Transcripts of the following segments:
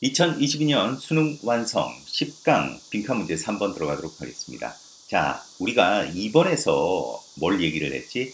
2022년 수능 완성 10강 빈칸 문제 3번 들어가도록 하겠습니다. 자, 우리가 2번에서 뭘 얘기를 했지?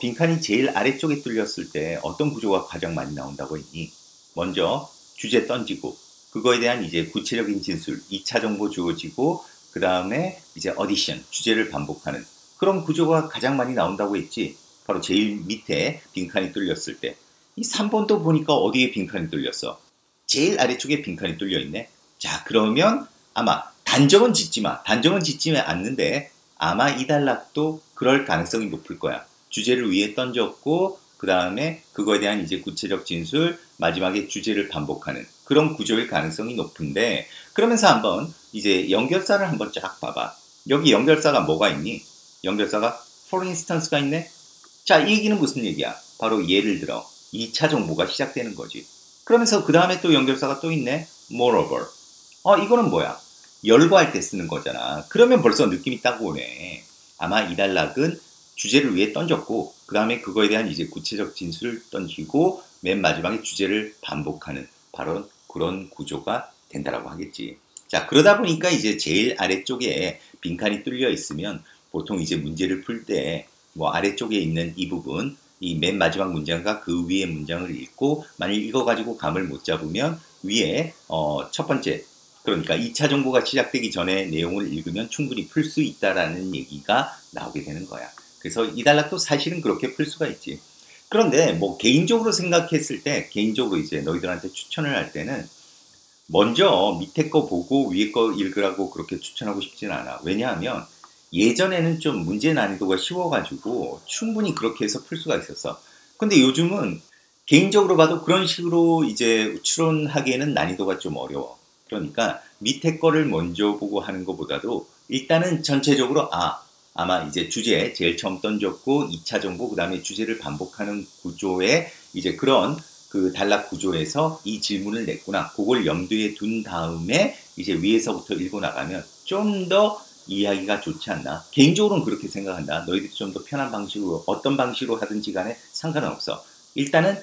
빈칸이 제일 아래쪽에 뚫렸을 때 어떤 구조가 가장 많이 나온다고 했니? 먼저 주제 던지고 그거에 대한 이제 구체적인 진술, 2차 정보 주어지고 그 다음에 이제 어디션, 주제를 반복하는 그런 구조가 가장 많이 나온다고 했지? 바로 제일 밑에 빈칸이 뚫렸을 때. 이 3번도 보니까 어디에 빈칸이 뚫렸어? 제일 아래쪽에 빈칸이 뚫려 있네. 자, 그러면 아마 단정은 짓지 마. 단정은 짓지 않는데 아마 이 단락도 그럴 가능성이 높을 거야. 주제를 위에 던졌고 그 다음에 그거에 대한 이제 구체적 진술, 마지막에 주제를 반복하는 그런 구조일 가능성이 높은데, 그러면서 한번 이제 연결사를 한번 쫙 봐봐. 여기 연결사가 뭐가 있니? 연결사가 for instance가 있네. 자, 이 얘기는 무슨 얘기야? 바로 예를 들어 2차 정보가 시작되는 거지. 그러면서 그 다음에 또 연결사가 또 있네. moreover. 이거는 뭐야? 열거할 때 쓰는 거잖아. 그러면 벌써 느낌이 딱 오네. 아마 이 단락은 주제를 위에 던졌고 그 다음에 그거에 대한 이제 구체적 진술을 던지고 맨 마지막에 주제를 반복하는 바로 그런 구조가 된다라고 하겠지. 자, 그러다 보니까 이제 제일 아래쪽에 빈칸이 뚫려 있으면 보통 이제 문제를 풀 때 뭐 아래쪽에 있는 이 부분, 이 맨 마지막 문장과 그 위의 문장을 읽고 만약 이거 가지고 감을 못 잡으면 위에 첫 번째, 그러니까 2차 정보가 시작되기 전에 내용을 읽으면 충분히 풀 수 있다라는 얘기가 나오게 되는 거야. 그래서 이 단락도 사실은 그렇게 풀 수가 있지. 그런데 뭐 개인적으로 생각했을 때, 개인적으로 이제 너희들한테 추천을 할 때는 먼저 밑에 거 보고 위에 거 읽으라고 그렇게 추천하고 싶진 않아. 왜냐하면 예전에는 좀 문제 난이도가 쉬워가지고 충분히 그렇게 해서 풀 수가 있었어. 근데 요즘은 개인적으로 봐도 그런 식으로 이제 추론하기에는 난이도가 좀 어려워. 그러니까 밑에 거를 먼저 보고 하는 것보다도 일단은 전체적으로 아마 이제 주제 제일 처음 던졌고 2차 정보 그 다음에 주제를 반복하는 구조의 이제 그런 그 단락 구조에서 이 질문을 냈구나. 그걸 염두에 둔 다음에 이제 위에서부터 읽고 나가면 좀 더 이해하기가 좋지 않나. 개인적으로는 그렇게 생각한다. 너희들이 좀 더 편한 방식으로 어떤 방식으로 하든지 간에 상관은 없어. 일단은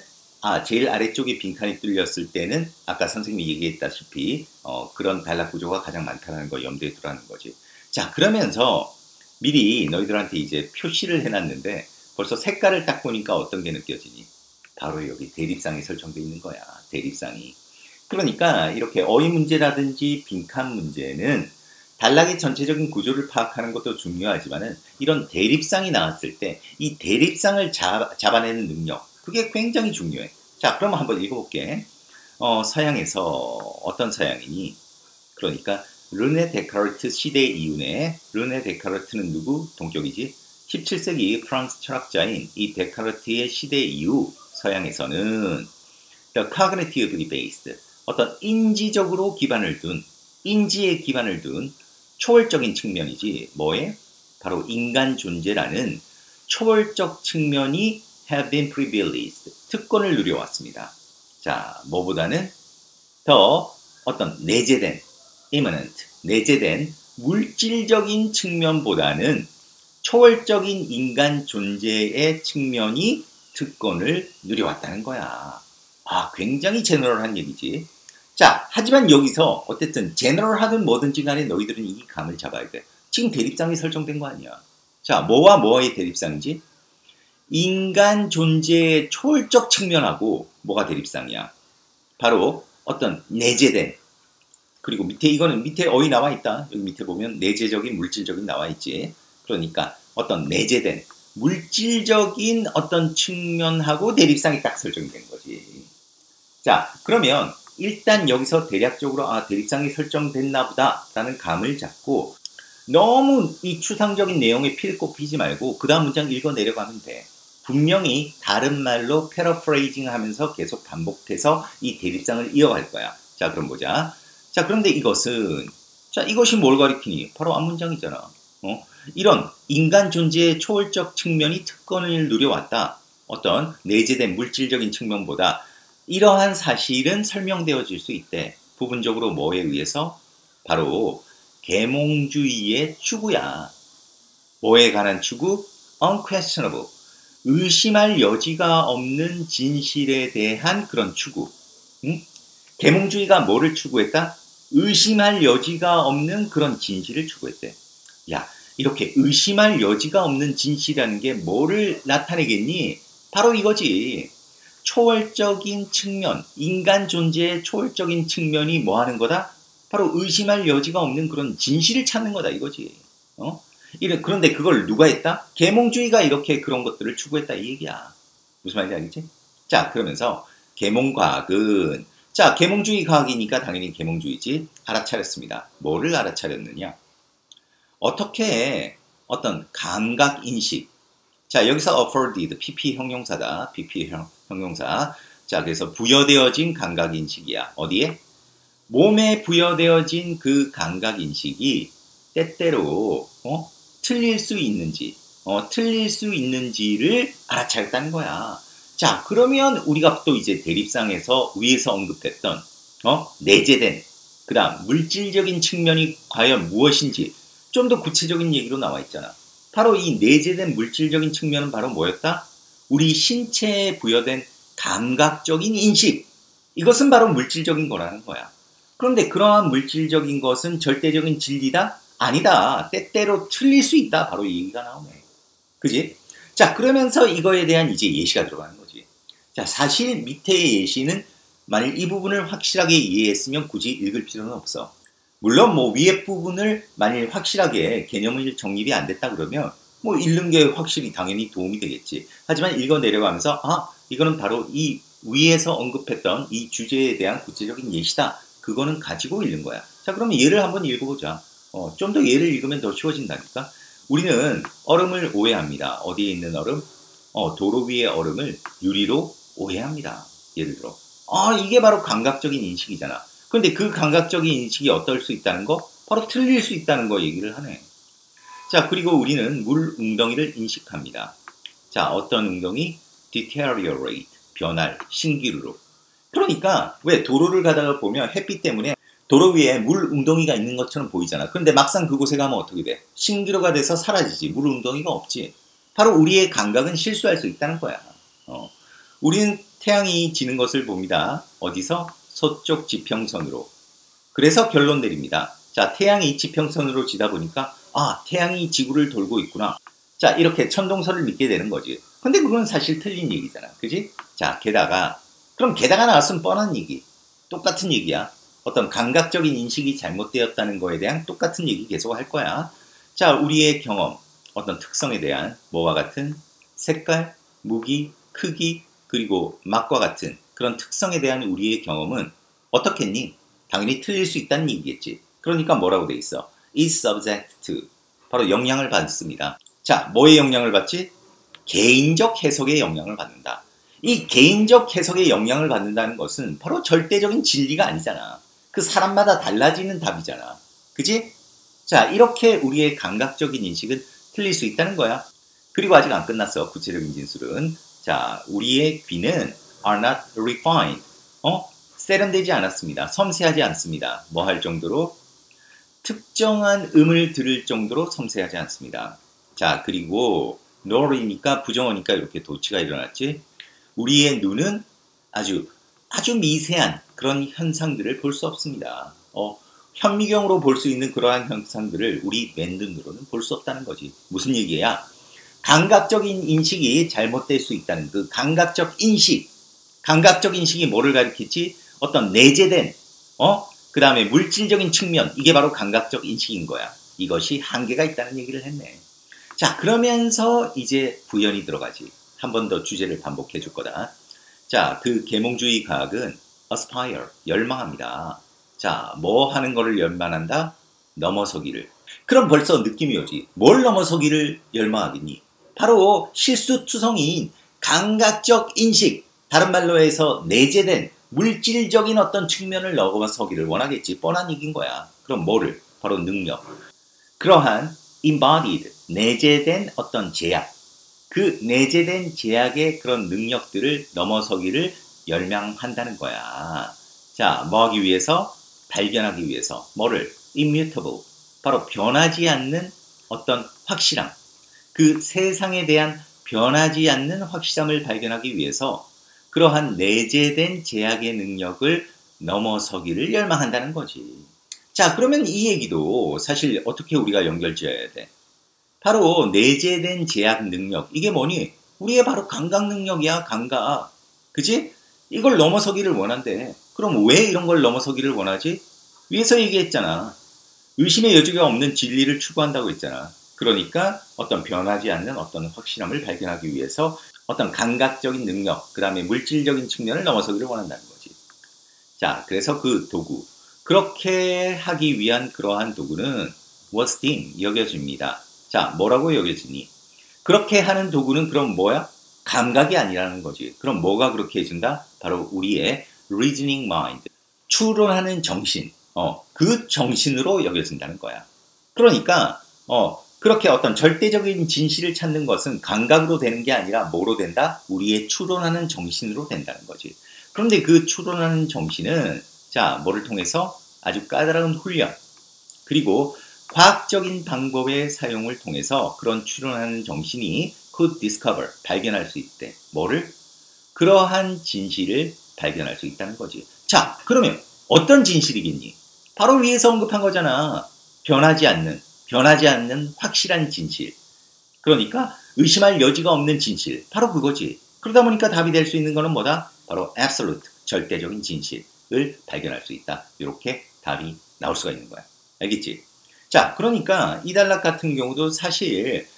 제일 아래쪽에 빈칸이 뚫렸을 때는 아까 선생님이 얘기했다시피 그런 단락 구조가 가장 많다는 거 염두에 두라는 거지. 자, 그러면서 미리 너희들한테 이제 표시를 해놨는데 벌써 색깔을 딱 보니까 어떤 게 느껴지니? 바로 여기 대립상이 설정되어 있는 거야. 대립상이. 그러니까 이렇게 어휘 문제라든지 빈칸 문제는 단락의 전체적인 구조를 파악하는 것도 중요하지만은 이런 대립상이 나왔을 때 이 대립상을 잡아내는 능력, 그게 굉장히 중요해. 자, 그럼 한번 읽어볼게. 서양에서 어떤 서양이니? 그러니까 르네 데카르트 시대 이후에, 르네 데카르트는 누구? 동격이지. 17세기 프랑스 철학자인 이 데카르트의 시대 이후 서양에서는 the cognitively based, 어떤 인지적으로 기반을 둔, 인지에 기반을 둔 초월적인 측면이지. 뭐에? 바로 인간 존재라는 초월적 측면이 have been privileged, 특권을 누려왔습니다. 자, 뭐보다는 더 어떤 내재된 immanent, 내재된 물질적인 측면보다는 초월적인 인간 존재의 측면이 특권을 누려왔다는 거야. 굉장히 제너럴한 얘기지. 자, 하지만 여기서 어쨌든 제너럴하든 뭐든지 간에 너희들은 이 감을 잡아야 돼. 지금 대립상이 설정된 거 아니야. 자, 뭐와 뭐의 대립상이지? 인간 존재의 초월적 측면하고 뭐가 대립상이야? 바로 어떤 내재된, 그리고 밑에 이거는 밑에 어휘 나와 있다. 여기 밑에 보면 내재적인 물질적인 나와 있지. 그러니까 어떤 내재된 물질적인 어떤 측면하고 대립상이 딱 설정된 거지. 자, 그러면 일단 여기서 대략적으로 대립상이 설정됐나 보다 라는 감을 잡고 너무 이 추상적인 내용에 피를 꼽히지 말고 그 다음 문장 읽어 내려가면 돼. 분명히 다른 말로 패러프레이징 하면서 계속 반복해서 이 대립상을 이어갈 거야. 자, 그럼 보자. 자, 그런데 이것이 뭘 가리키니? 바로 앞문장이잖아. 이런 인간 존재의 초월적 측면이 특권을 누려왔다. 어떤 내재된 물질적인 측면보다 이러한 사실은 설명되어질 수 있대. 부분적으로 뭐에 의해서? 바로 계몽주의의 추구야. 뭐에 관한 추구? unquestionable, 의심할 여지가 없는 진실에 대한 그런 추구. 계몽주의가 뭐를 추구했다? 의심할 여지가 없는 그런 진실을 추구했대. 야, 이렇게 의심할 여지가 없는 진실이라는 게 뭐를 나타내겠니? 바로 이거지. 초월적인 측면, 인간 존재의 초월적인 측면이 뭐 하는 거다? 바로 의심할 여지가 없는 그런 진실을 찾는 거다 이거지. 그런데 그걸 누가 했다? 계몽주의가 이렇게 그런 것들을 추구했다 이 얘기야. 무슨 말인지 알겠지? 자, 그러면서 계몽과학은, 자, 계몽주의 과학이니까 당연히 계몽주의지. 알아차렸습니다. 뭐를 알아차렸느냐? 어떻게 어떤 감각인식, 자, 여기서 afforded, PP 형용사다. PP 형용사. 자, 그래서 부여되어진 감각인식이야. 어디에? 몸에 부여되어진 그 감각인식이 때때로 틀릴 수 있는지, 틀릴 수 있는지를 알아차렸다는 거야. 자, 그러면 우리가 또 이제 대립상에서 위에서 언급했던 내재된, 그 다음 물질적인 측면이 과연 무엇인지 좀 더 구체적인 얘기로 나와 있잖아. 바로 이 내재된 물질적인 측면은 바로 뭐였다? 우리 신체에 부여된 감각적인 인식. 이것은 바로 물질적인 거라는 거야. 그런데 그러한 물질적인 것은 절대적인 진리다? 아니다. 때때로 틀릴 수 있다. 바로 이 얘기가 나오네. 그지? 자, 그러면서 이거에 대한 이제 예시가 들어가는 거지. 자, 사실 밑에의 예시는 만일 이 부분을 확실하게 이해했으면 굳이 읽을 필요는 없어. 물론 뭐 위에 부분을 만일 확실하게 개념을 정립이 안 됐다 그러면 뭐 읽는 게 확실히 당연히 도움이 되겠지. 하지만 읽어 내려가면서 이거는 바로 이 위에서 언급했던 이 주제에 대한 구체적인 예시다. 그거는 가지고 읽는 거야. 자, 그러면 예를 한번 읽어보자. 좀 더 예를 읽으면 더 쉬워진다니까. 우리는 얼음을 오해합니다. 어디에 있는 얼음? 도로 위의 얼음을 유리로 오해합니다. 예를 들어. 이게 바로 감각적인 인식이잖아. 그런데 그 감각적인 인식이 어떨 수 있다는 거? 바로 틀릴 수 있다는 거 얘기를 하네. 자, 그리고 우리는 물 웅덩이를 인식합니다. 자, 어떤 웅덩이? deteriorate, 변할, 신기루로. 그러니까 왜 도로를 가다가 보면 햇빛 때문에 도로 위에 물 웅덩이가 있는 것처럼 보이잖아. 그런데 막상 그곳에 가면 어떻게 돼? 신기루가 돼서 사라지지. 물 웅덩이가 없지. 바로 우리의 감각은 실수할 수 있다는 거야. 우리는 태양이 지는 것을 봅니다. 어디서? 서쪽 지평선으로. 그래서 결론 내립니다. 자, 태양이 지평선으로 지다 보니까 태양이 지구를 돌고 있구나. 자, 이렇게 천동설을 믿게 되는 거지. 근데 그건 사실 틀린 얘기잖아. 그지? 자, 그럼 게다가 나왔으면 뻔한 얘기. 똑같은 얘기야. 어떤 감각적인 인식이 잘못되었다는 거에 대한 똑같은 얘기 계속 할 거야. 자, 우리의 경험, 어떤 특성에 대한 뭐와 같은 색깔, 무기, 크기, 그리고 맛과 같은 그런 특성에 대한 우리의 경험은 어떻겠니? 당연히 틀릴 수 있다는 얘기겠지. 그러니까 뭐라고 돼 있어? is subject to. 바로 영향을 받습니다. 자, 뭐의 영향을 받지? 개인적 해석의 영향을 받는다. 이 개인적 해석의 영향을 받는다는 것은 바로 절대적인 진리가 아니잖아. 그 사람마다 달라지는 답이잖아. 그지? 자, 이렇게 우리의 감각적인 인식은 틀릴 수 있다는 거야. 그리고 아직 안 끝났어. 구체적인 진술은. 자, 우리의 귀는 are not refined. 세련되지 않았습니다. 섬세하지 않습니다. 뭐 할 정도로? 특정한 음을 들을 정도로 섬세하지 않습니다. 자, 그리고 nor이니까 부정어니까 이렇게 도치가 일어났지. 우리의 눈은 아주 미세한 그런 현상들을 볼 수 없습니다. 현미경으로 볼 수 있는 그러한 현상들을 우리 맨눈으로는 볼 수 없다는 거지. 무슨 얘기야? 감각적인 인식이 잘못될 수 있다는 그 감각적 인식이 뭐를 가리키지? 어떤 내재된, 그 다음에 물질적인 측면, 이게 바로 감각적 인식인 거야. 이것이 한계가 있다는 얘기를 했네. 자, 그러면서 이제 부연이 들어가지. 한 번 더 주제를 반복해 줄 거다. 자, 그 계몽주의 과학은 aspire, 열망합니다. 자, 뭐 하는 거를 열망한다? 넘어서기를. 그럼 벌써 느낌이 오지. 뭘 넘어서기를 열망하겠니? 바로 실수투성이인 감각적 인식, 다른 말로 해서 내재된 물질적인 어떤 측면을 넘어서기를 원하겠지. 뻔한 얘기인 거야. 그럼 뭐를? 바로 능력. 그러한 embodied, 내재된 어떤 제약, 그 내재된 제약의 그런 능력들을 넘어서기를 열망한다는 거야. 자, 뭐 하기 위해서? 발견하기 위해서. 뭐를? immutable, 바로 변하지 않는 어떤 확실함, 그 세상에 대한 변하지 않는 확실함을 발견하기 위해서 그러한 내재된 제약의 능력을 넘어서기를 열망한다는 거지. 자, 그러면 이 얘기도 사실 어떻게 우리가 연결 지어야 돼? 바로 내재된 제약 능력. 이게 뭐니? 우리의 바로 감각 능력이야, 감각. 그치? 이걸 넘어서기를 원한대. 그럼 왜 이런 걸 넘어서기를 원하지? 위에서 얘기했잖아. 의심의 여지가 없는 진리를 추구한다고 했잖아. 그러니까 어떤 변하지 않는 어떤 확실함을 발견하기 위해서 어떤 감각적인 능력, 그 다음에 물질적인 측면을 넘어서기를 원한다는 거지. 자, 그래서 그 도구. 그렇게 하기 위한 그러한 도구는 was deemed, 여겨집니다. 자, 뭐라고 여겨지니? 그렇게 하는 도구는 그럼 뭐야? 감각이 아니라는 거지. 그럼 뭐가 그렇게 해준다? 바로 우리의 reasoning mind, 추론하는 정신, 그 정신으로 여겨진다는 거야. 그러니까 그렇게 어떤 절대적인 진실을 찾는 것은 감각으로 되는 게 아니라 뭐로 된다? 우리의 추론하는 정신으로 된다는 거지. 그런데 그 추론하는 정신은 자, 뭐를 통해서 아주 까다로운 훈련, 그리고 과학적인 방법의 사용을 통해서 그런 추론하는 정신이 could discover, 발견할 수 있대. 뭐를? 그러한 진실을 발견할 수 있다는 거지. 자, 그러면 어떤 진실이겠니? 바로 위에서 언급한 거잖아. 변하지 않는 확실한 진실. 그러니까 의심할 여지가 없는 진실. 바로 그거지. 그러다 보니까 답이 될 수 있는 거는 뭐다? 바로 absolute, 절대적인 진실을 발견할 수 있다. 이렇게 답이 나올 수가 있는 거야. 알겠지? 자, 그러니까 이달락 같은 경우도 사실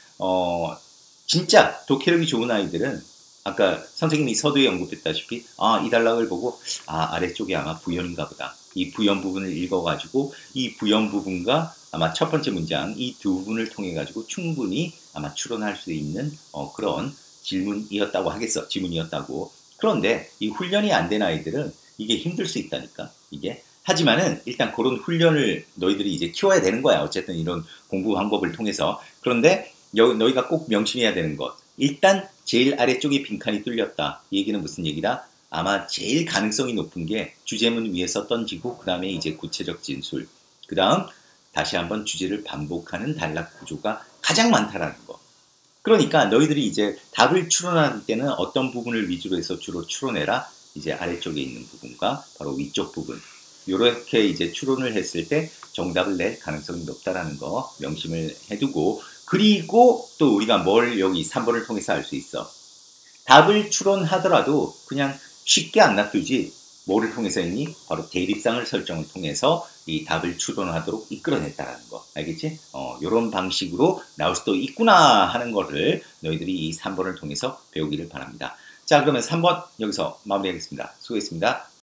진짜 독해력이 좋은 아이들은 아까 선생님이 서두에 언급했다시피 이달락을 보고 아래쪽에 아마 부연인가 보다. 이 부연 부분을 읽어가지고 이 부연 부분과 아마 첫 번째 문장 이 두 부분을 통해 가지고 충분히 아마 추론할 수 있는 그런 질문이었다고 하겠어. 지문이었다고. 그런데 이 훈련이 안 된 아이들은 이게 힘들 수 있다니까. 이게. 하지만은 일단 그런 훈련을 너희들이 이제 키워야 되는 거야. 어쨌든 이런 공부 방법을 통해서. 그런데 너희가 꼭 명심해야 되는 것. 일단 제일 아래쪽에 빈칸이 뚫렸다. 이 얘기는 무슨 얘기다? 아마 제일 가능성이 높은 게 주제문 위에서 던지고 그 다음에 이제 구체적 진술. 그 다음 다시 한번 주제를 반복하는 단락 구조가 가장 많다라는 거. 그러니까 너희들이 이제 답을 추론할 때는 어떤 부분을 위주로 해서 주로 추론해라. 이제 아래쪽에 있는 부분과 바로 위쪽 부분. 이렇게 이제 추론을 했을 때 정답을 낼 가능성이 높다라는 거 명심을 해두고, 그리고 또 우리가 뭘 여기 3번을 통해서 알 수 있어. 답을 추론하더라도 그냥 쉽게 안 놔두지. 뭐를 통해서 했니? 바로 대립상을 설정을 통해서 이 답을 추론하도록 이끌어냈다라는 거. 알겠지? 이런 방식으로 나올 수도 있구나 하는 거를 너희들이 이 3번을 통해서 배우기를 바랍니다. 자, 그러면 3번 여기서 마무리하겠습니다. 수고했습니다.